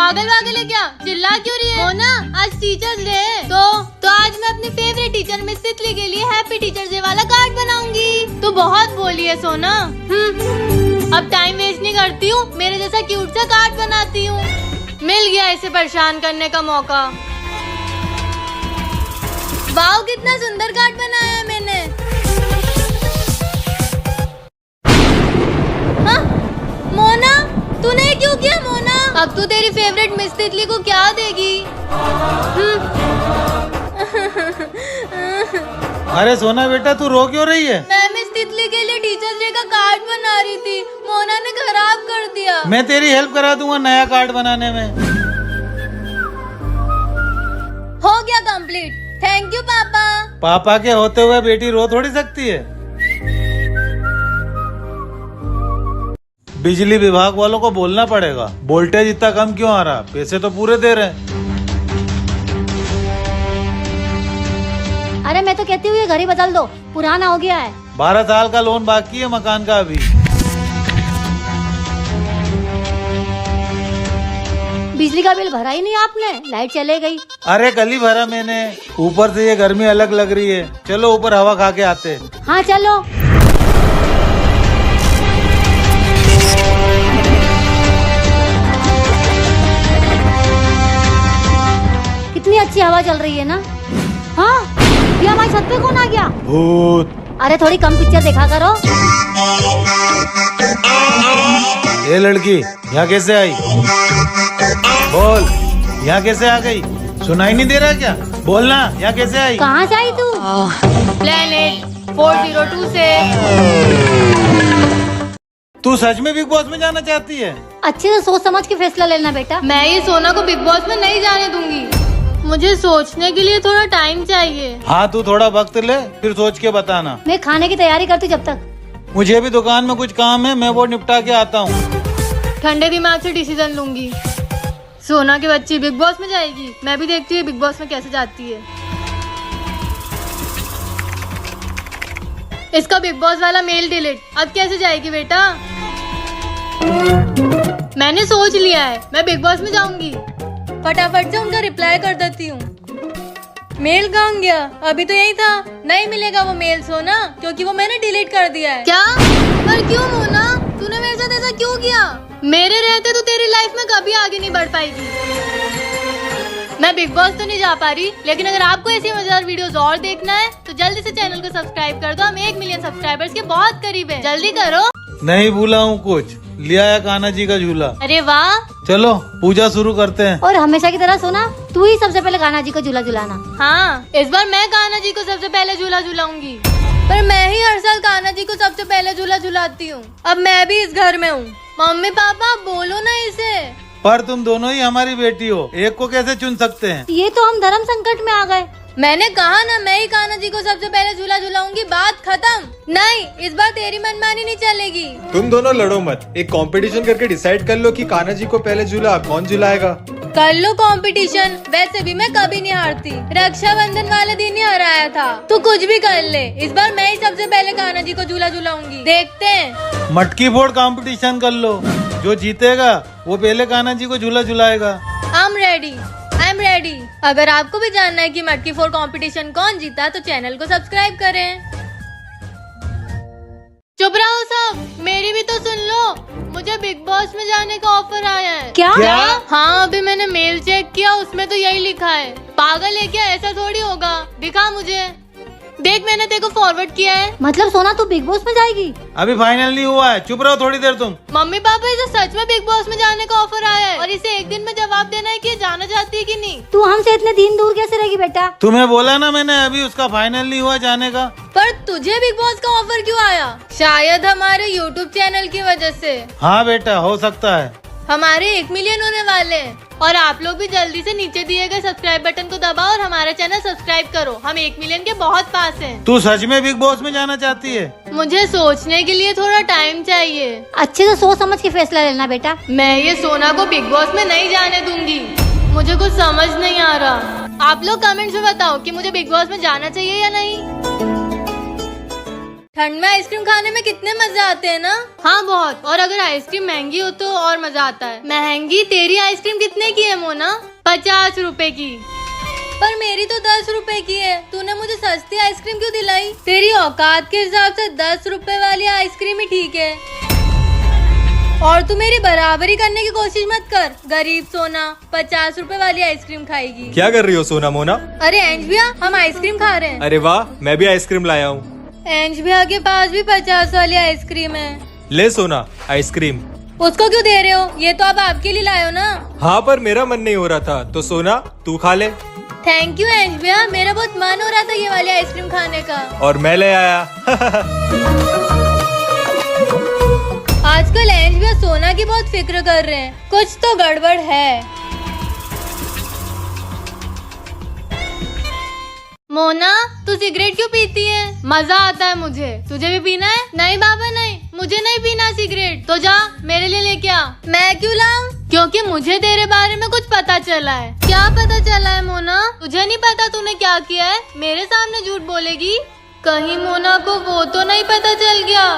पागल वागल है क्या? चिल्ला क्यों रही है? मोना आज टीचर्स डे है तो आज मैं अपनी फेवरेट टीचर मिस तितली के लिए हैप्पी टीचर्स डे वाला कार्ड बनाऊंगी। तू बहुत बोली है सोना। अब टाइम वेस्ट नहीं करती हूँ, मेरे जैसा क्यूट सा कार्ड बनाती हूँ। मिल गया इसे परेशान करने का मौका। वाओ कितना सुंदर कार्ड बनाया है मैंने। हाँ? मोना तूने क्यों किया मोना? अब तू तेरी फेवरेट मिस तितली को क्या देगी? अरे सोना बेटा तू रो क्यों रही है? मैं मिस तितली के लिए टीचर्स डे का कार्ड बना रही थी, मोना ने खराब कर दिया। मैं तेरी हेल्प करा दूंगा नया कार्ड बनाने में। हो गया कंप्लीट। थैंक यू पापा। पापा के होते हुए बेटी रो थोड़ी सकती है। बिजली विभाग वालों को बोलना पड़ेगा, वोल्टेज इतना कम क्यों आ रहा? पैसे तो पूरे दे रहे हैं। अरे मैं तो कहती हूँ ये घर ही बदल दो, पुराना हो गया है। 12 साल का लोन बाकी है मकान का अभी। बिजली का बिल भरा ही नहीं आपने, लाइट चले गई। अरे कल ही भरा मैंने, ऊपर से ये गर्मी अलग लग रही है। चलो ऊपर हवा खा के आते। हाँ चलो। कितनी अच्छी हवा चल रही है ना। हाँ ये हमारी छत पे कौन आ गया? भूत। अरे थोड़ी कम पिक्चर देखा करो। ये लड़की यहाँ कैसे आई? बोल, यहाँ कैसे आ गई? सुनाई नहीं दे रहा क्या? बोलना, यहाँ कैसे आई? कहाँ से आई तू? प्लेनेट 402 से। तू सच में बिग बॉस में जाना चाहती है? अच्छे से सोच समझ के फैसला लेना बेटा। मैं ये सोना को बिग बॉस में नहीं जाने दूंगी। मुझे सोचने के लिए थोड़ा टाइम चाहिए। हाँ तू थोड़ा वक्त ले, फिर सोच के बताना। मैं खाने की तैयारी करती जब तक। मुझे भी दुकान में कुछ काम है, मैं वो निपटा के आता हूँ। ठंडे दिमाग से डिसीजन लूंगी। सोना की बच्ची बिग बॉस में जाएगी, मैं भी देखती हूँ बिग बॉस में कैसे जाती है। इसका बिग बॉस वाला मेल डिलीट। अब कैसे जाएगी बेटा? मैंने सोच लिया है, मैं बिग बॉस में जाऊंगी। फटाफट से उनका रिप्लाई कर देती हूँ। मेल कहाँ गया? अभी तो यही था। नहीं मिलेगा वो मेल सोना, क्योंकि वो मैंने डिलीट कर दिया है। क्या? पर क्यों मोना? तूने मेरे साथ ऐसा क्यों किया? मेरे रहते तू तेरी लाइफ में कभी आगे नहीं बढ़ पाएगी। मैं बिग बॉस तो नहीं जा पा रही, लेकिन अगर आपको ऐसी मजेदार वीडियोस और देखना है तो जल्दी से चैनल को सब्सक्राइब कर दो। हम 1 मिलियन सब्सक्राइबर्स के बहुत करीब हैं। जल्दी करो। नहीं भूला हूँ कुछ, लिया है कान्हा जी का झूला। अरे वाह। चलो पूजा शुरू करते हैं। और हमेशा की तरह सोना तू ही सबसे पहले कान्हा जी को झूला झुलाना। हाँ इस बार मैं कान्हा जी को सबसे पहले झूला झुलाऊंगी। पर मैं ही हर साल कान्हा जी को सबसे पहले झूला झुलाती हूँ। अब मैं भी इस घर में हूँ। मम्मी पापा बोलो ना इसे। पर तुम दोनों ही हमारी बेटी हो, एक को कैसे चुन सकते हैं? ये तो हम धर्म संकट में आ गए। मैंने कहा ना मैं ही कान्हा जी को सबसे पहले झूला झुलाऊंगी। बात खत्म। नहीं इस बार तेरी मनमानी नहीं चलेगी। तुम दोनों लड़ो मत, एक कंपटीशन करके डिसाइड कर लो कि कान्हा जी को पहले झूला कौन झुलाएगा। कर लो कंपटीशन। वैसे भी मैं कभी नहीं हारती, रक्षाबंधन वाले दिन ही हराया था। तू कुछ भी कर ले, इस बार मैं ही सबसे पहले कान्हा जी को झूला झुलाऊंगी। देखते हैं। मटकी फोड़ कंपटीशन कर लो, जो जीतेगा वो पहले कान्हा जी को झूला झुलाएगा। I am ready. अगर आपको भी जानना है कि मटकी फोड़ कंपटीशन कौन जीता तो चैनल को सब्सक्राइब करें। चुप रहो सब, मेरी भी तो सुन लो। मुझे बिग बॉस में जाने का ऑफर आया है। क्या? हाँ अभी मैंने मेल चेक किया, उसमें तो यही लिखा है। पागल है क्या? ऐसा थोड़ी होगा। दिखा मुझे, देख मैंने तेरे को फॉरवर्ड किया है। मतलब सोना तू बिग बॉस में जाएगी? अभी फाइनल नहीं हुआ है, चुप रहो थोड़ी देर तुम। मम्मी पापा इसे सच में बिग बॉस में जाने का ऑफर आया है और इसे एक दिन में जवाब देना है कि ये जाना चाहती है कि नहीं। तू हमसे इतने दिन दूर कैसे रहेगी बेटा? तुम्हें बोला ना मैंने, अभी उसका फाइनल नहीं हुआ जाने का। पर तुझे बिग बॉस का ऑफर क्यों आया? शायद हमारे यूट्यूब चैनल की वजह से। हाँ बेटा हो सकता है। हमारे 1 मिलियन होने वाले हैं और आप लोग भी जल्दी से नीचे दिए गए सब्सक्राइब बटन को दबाओ और हमारा चैनल सब्सक्राइब करो। हम 1 मिलियन के बहुत पास हैं। तू सच में बिग बॉस में जाना चाहती है? मुझे सोचने के लिए थोड़ा टाइम चाहिए। अच्छे से सोच समझ के फैसला लेना बेटा। मैं ये सोना को बिग बॉस में नहीं जाने दूंगी। मुझे कुछ समझ नहीं आ रहा। आप लोग कमेंट्स में बताओ कि मुझे बिग बॉस में जाना चाहिए या नहीं। ठंड में आइसक्रीम खाने में कितने मजे आते हैं ना। हाँ बहुत, और अगर आइसक्रीम महंगी हो तो और मजा आता है। महंगी? तेरी आइसक्रीम कितने की है मोना? 50 रुपए की। पर मेरी तो 10 रुपए की है। तूने मुझे सस्ती आइसक्रीम क्यों दिलाई? तेरी औकात के हिसाब से 10 रुपए वाली आइसक्रीम ही ठीक है। और तू मेरी बराबरी करने की कोशिश मत कर। गरीब सोना 50 रुपए वाली आइसक्रीम खाएगी। क्या कर रही हो सोना मोना? अरे एंज भैया, हम आइसक्रीम खा रहे हैं। अरे वाह, मैं भी आइसक्रीम लाया हूँ। एंज भैया के पास भी 50 वाली आइसक्रीम है। ले सोना आइसक्रीम। उसको क्यों दे रहे हो? ये तो आप आपके लिए लाए हो ना। हाँ पर मेरा मन नहीं हो रहा था, तो सोना तू खा ले। थैंक यू एंज भैया, मेरा बहुत मन हो रहा था ये वाली आइसक्रीम खाने का। और मैं ले आया। आजकल एंज भैया सोना की बहुत फिक्र कर रहे हैं। कुछ तो गड़बड़ है। मोना, तू सिगरेट क्यों पीती है? मजा आता है मुझे। तुझे भी पीना है? नहीं बाबा नहीं, मुझे नहीं पीना सिगरेट। तो जा मेरे लिए लेके आ। मैं क्यों लाऊं? क्योंकि मुझे तेरे बारे में कुछ पता चला है। क्या पता चला है मोना? तुझे नहीं पता तूने क्या किया है? मेरे सामने झूठ बोलेगी? कहीं मोना को वो तो नहीं पता चल गया?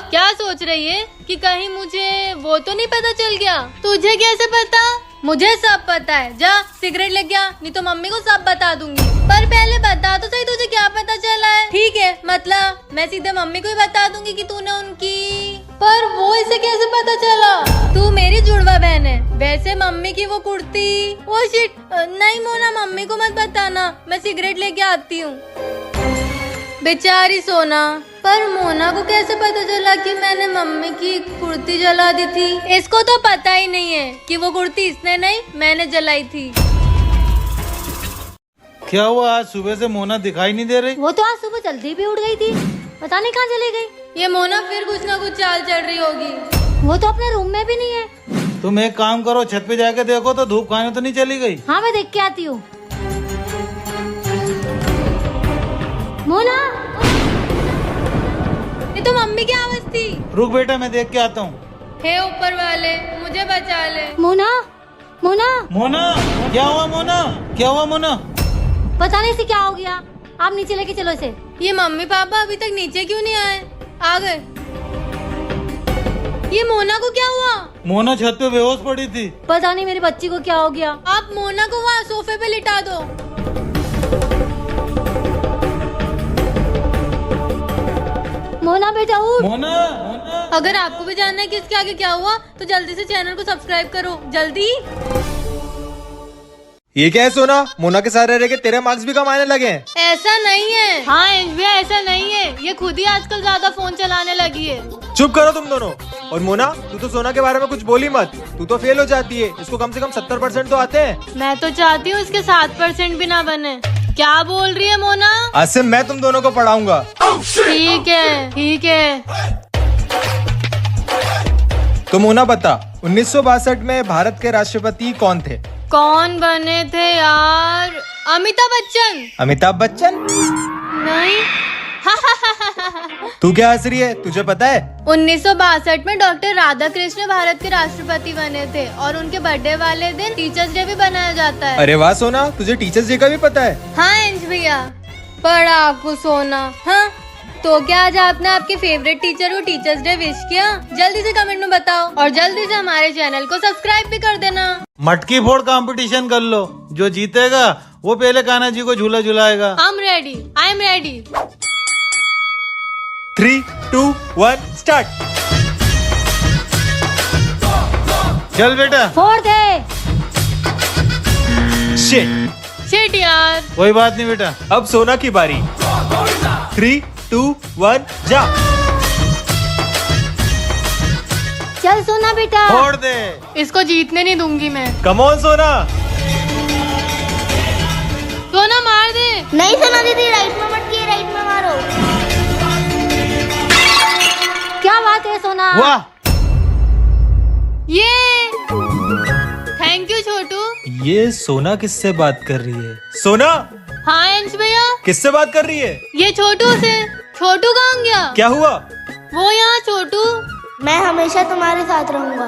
क्या सोच रही है कि कहीं मुझे वो तो नहीं पता चल गया? तुझे कैसे पता? मुझे सब पता है। जा सिगरेट लेके आ, नहीं तो मम्मी को सब बता दूंगी। पर पहले बता तो सही, तुझे क्या पता चला है? ठीक है, मतलब मैं सीधे मम्मी को ही बता दूंगी कि तूने उनकी। पर वो इसे कैसे पता चला? तू मेरी जुड़वा बहन है। वैसे मम्मी की वो कुर्ती। ओ शिट, नहीं मोना मम्मी को मत बताना, मैं सिगरेट लेके आती हूँ। बेचारी सोना। पर मोना को कैसे पता चला कि मैंने मम्मी की कुर्ती जला दी थी? इसको तो पता ही नहीं है कि वो कुर्ती इसने नहीं, मैंने जलाई थी। क्या हुआ, आज सुबह से मोना दिखाई नहीं दे रही? वो तो आज सुबह जल्दी भी उठ गई थी, पता नहीं कहाँ चली गई। ये मोना फिर कुछ ना कुछ चाल चल रही होगी। वो तो अपने रूम में भी नहीं है। तुम एक काम करो, छत पे जाके देखो तो धूप खाने तो नहीं चली गई? हाँ मैं देख के आती हूँ। मोना, ये तो मम्मी की आवाज थी। रुक बेटा, मैं देख के आता हूँ। हे ऊपर वाले, मुझे बचा ले। मोना, मोना, मोना क्या हुआ? मोना क्या हुआ? मोना पता नहीं इसे क्या हो गया। आप नीचे लेके चलो इसे। ये मम्मी पापा अभी तक नीचे क्यों नहीं आए? आ गए। ये मोना को क्या हुआ? मोना छत पे बेहोश पड़ी थी। पता नहीं मेरी बच्ची को क्या हो गया। आप मोना को वहाँ सोफे पे लिटा दो। मोना बेटा उठ। मोना, मोना। अगर आपको भी जानना है कि इसके आगे क्या हुआ तो जल्दी से चैनल को सब्सक्राइब करो, जल्दी। ये क्या है सोना? मोना के साथ रह के तेरे मार्क्स भी कम आने लगे हैं। ऐसा नहीं है। हाँ एंज भैया, ऐसा नहीं है। ये खुद ही आजकल ज्यादा फोन चलाने लगी है। चुप करो तुम दोनों। और मोना, तू तो सोना के बारे में कुछ बोली मत। तू तो फेल हो जाती है, इसको कम से कम 70% तो आते हैं। मैं तो चाहती हूँ इसके 7% भी ना बने। क्या बोल रही है मोना? आज से मैं तुम दोनों को पढ़ाऊंगा। ठीक है, ठीक है। तो मोना बता, 1962 में भारत के राष्ट्रपति कौन थे? कौन बने थे यार? अमिताभ बच्चन। अमिताभ बच्चन? नहीं। तू क्या हंस रही है? तुझे पता है? 1962 में डॉक्टर राधा कृष्ण भारत के राष्ट्रपति बने थे और उनके बर्थडे वाले दिन टीचर्स डे भी बनाया जाता है। अरे वाह सोना, तुझे टीचर्स डे का भी पता है? हाँ एंज भैया, बड़ा आपको सोना। हाँ तो क्या आज आपने आपके फेवरेट टीचर को टीचर्स डे विश किया? जल्दी से कमेंट में बताओ और जल्दी से हमारे चैनल को सब्सक्राइब भी कर देना। मटकी फोड़ कंपटीशन कर लो, जो जीतेगा वो पहले कान्हा जी को झूला झुलाएगा। I'm ready, I'm ready। 3, 2, 1 start. चल बेटा। फोड़ दे। शिट यार। कोई बात नहीं बेटा। अब सोना की बारी। 3, 2, 1 जा। चल सोना बेटा। फोड़ दे। इसको जीतने नहीं दूंगी मैं। कम ऑन सोना। सोना मार दे। नहीं सोना दीदी, राइट में मटकी, राइट में मारो। क्या बात है सोना? वाह, ये थैंक यू छोटू। ये सोना किससे बात कर रही है? सोना हाँ अंश भैया, किससे बात कर रही है? ये छोटू से। छोटू कहाँ गया? क्या हुआ? वो यहाँ छोटू। मैं हमेशा तुम्हारे साथ रहूंगा।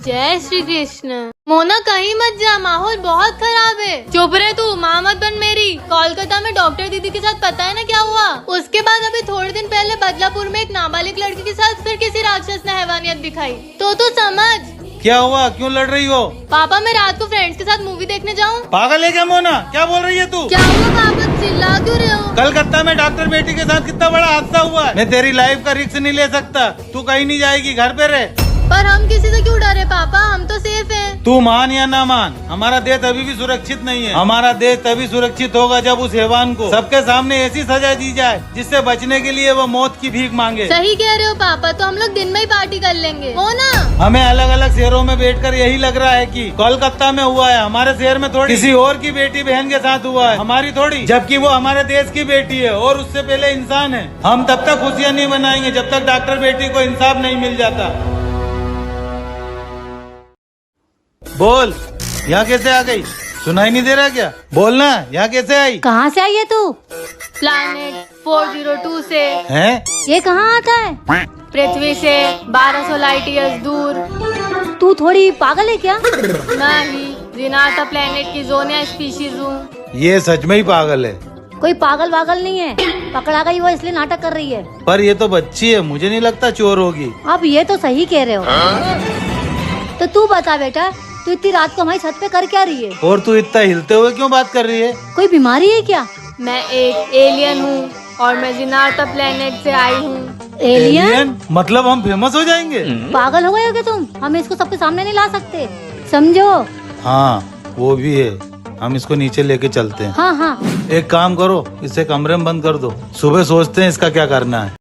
जय श्री कृष्ण। मोना कहीं मत जा, माहौल बहुत खराब है। चुप रहे तू, माँ मत बन मेरी। कोलकाता में डॉक्टर दीदी के साथ पता है ना क्या हुआ। उसके बाद अभी थोड़े दिन पहले बदलापुर में एक नाबालिग लड़की के साथ फिर किसी राक्षस ने हैवानियत दिखाई। तो तू समझ। क्या हुआ, क्यों लड़ रही हो? पापा मैं रात को फ्रेंड्स के साथ मूवी देखने जाऊँ? पागल है क्या मोना, क्या बोल रही है तू? क्या हुआ पापा, चिल्ला क्यों रहे हो? कलकत्ता में डॉक्टर बेटी के साथ कितना बड़ा हादसा हुआ है। मैं तेरी लाइफ का रिस्क नहीं ले सकता। तू कहीं नहीं जाएगी, घर पे रह। पर हम किसी से क्यों डरे पापा, हम तो सेफ हैं। तू मान या ना मान, हमारा देश अभी भी सुरक्षित नहीं है। हमारा देश तभी सुरक्षित होगा जब उस हैवान को सबके सामने ऐसी सजा दी जाए जिससे बचने के लिए वो मौत की भीख मांगे। सही कह रहे हो पापा, तो हम लोग दिन में ही पार्टी कर लेंगे, हो ना? हमें अलग अलग शहरों में बैठकर यही लग रहा है कि कोलकाता में हुआ है, हमारे शहर में थोड़ी किसी और की बेटी बहन के साथ हुआ है, हमारी थोड़ी, जबकि वो हमारे देश की बेटी है और उससे पहले इंसान है। हम तब तक खुशियाँ नहीं मनाएंगे जब तक डॉक्टर बेटी को इंसाफ नहीं मिल जाता। बोल, यहाँ कैसे आ गई? सुनाई नहीं दे रहा क्या? बोलना, यहाँ कैसे आई? कहाँ से आई है तू? प्लैनेट 402 से। हैं? ये कहाँ आता है? पृथ्वी से 1200 लाइट ईयर्स दूर। तू थोड़ी पागल है क्या? मैं ही जिनाता प्लैनेट की जोनिया स्पीशीज हूँ। ये सच में ही पागल है। कोई पागल वागल नहीं है, पकड़ा गई वो इसलिए नाटक कर रही है। पर ये तो बच्ची है, मुझे नहीं लगता चोर होगी। अब ये तो सही कह रहे हो। तो तू बता बेटा, तू इतनी रात को हमारी छत पे कर क्या रही है? और तू इतना हिलते हुए क्यों बात कर रही है? कोई बीमारी है क्या? मैं एक एलियन हूँ और मैं जिनाता प्लैनेट से आई हूँ। एलियन? मतलब हम फेमस हो जाएंगे? पागल हो गए हो क्या तुम? हम इसको सबके सामने नहीं ला सकते, समझो। हाँ वो भी है, हम इसको नीचे लेके चलते हैं। हाँ हाँ। एक काम करो, इसे कमरे में बंद कर दो, सुबह सोचते हैं इसका क्या करना है।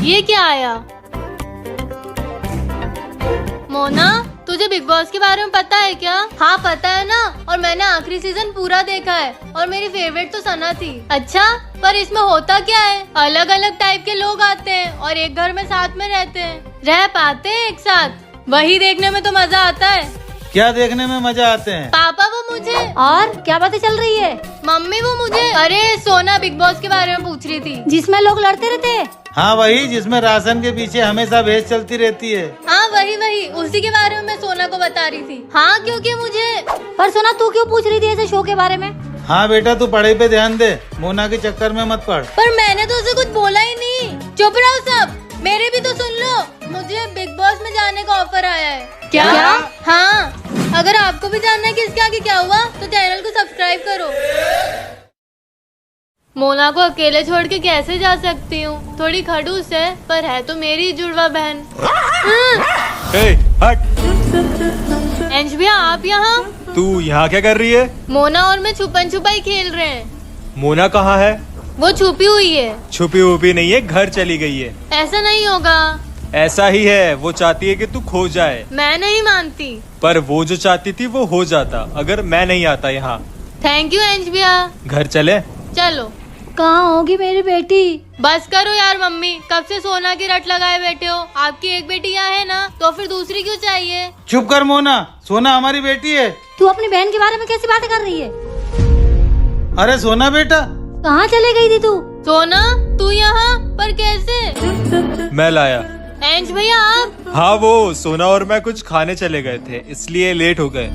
ये क्या आया? मोना, तुझे बिग बॉस के बारे में पता है क्या? हाँ पता है ना, और मैंने आखिरी सीजन पूरा देखा है और मेरी फेवरेट तो सना थी। अच्छा, पर इसमें होता क्या है? अलग अलग टाइप के लोग आते हैं और एक घर में साथ में रहते हैं, रह पाते हैं एक साथ। वही देखने में तो मजा आता है। क्या देखने में मजा आते हैं? पापा वो मुझे, और क्या बातें चल रही है? मम्मी वो मुझे। अरे सोना बिग बॉस के बारे में पूछ रही थी। जिसमें लोग लड़ते रहते हैं? हाँ वही, जिसमें राशन के पीछे हमेशा बहस चलती रहती है। हाँ वही वही, उसी के बारे में मैं सोना को बता रही थी। हाँ क्योंकि मुझे। पर सोना तू क्यों पूछ रही थी ऐसे शो के बारे में? हाँ बेटा, तू पढ़ाई पे ध्यान दे, मोना के चक्कर में मत पड़। पर मैंने तो उसे कुछ बोला ही नहीं। चुप रहो सब, मेरे भी तो सुन लो। मुझे बिग बॉस में जाने का ऑफर आया है। क्या? हाँ, अगर आपको भी जानना है कि इसके आगे क्या हुआ तो चैनल को सब्सक्राइब करो। मोना को अकेले छोड़ के कैसे जा सकती हूँ? थोड़ी खड़ूस है पर है तो मेरी जुड़वा बहन। हट। अंश भैया आप यहाँ? तू यहाँ क्या कर रही है? मोना और मैं छुपन छुपाई खेल रहे हैं। मोना कहाँ है? वो छुपी हुई है। छुपी हुई नहीं है, घर चली गई है। ऐसा नहीं होगा। ऐसा ही है, वो चाहती है कि तू खो जाए। मैं नहीं मानती। पर वो जो चाहती थी वो हो जाता अगर मैं नहीं आता यहाँ। थैंक यू अंश भैया। घर चले? चलो। कहाँ होगी मेरी बेटी? बस करो यार मम्मी, कब से सोना की रट लगाए बैठे हो। आपकी एक बेटी यहाँ है ना, तो फिर दूसरी क्यों चाहिए? चुप कर मोना, सोना हमारी बेटी है। तू अपनी बहन के बारे में कैसी बातें कर रही है? अरे सोना बेटा, कहाँ चले गई थी तू? सोना तू यहाँ पर कैसे? मैं लाया। अंश भैया आप? हाँ वो सोना और मैं कुछ खाने चले गए थे इसलिए लेट हो गए।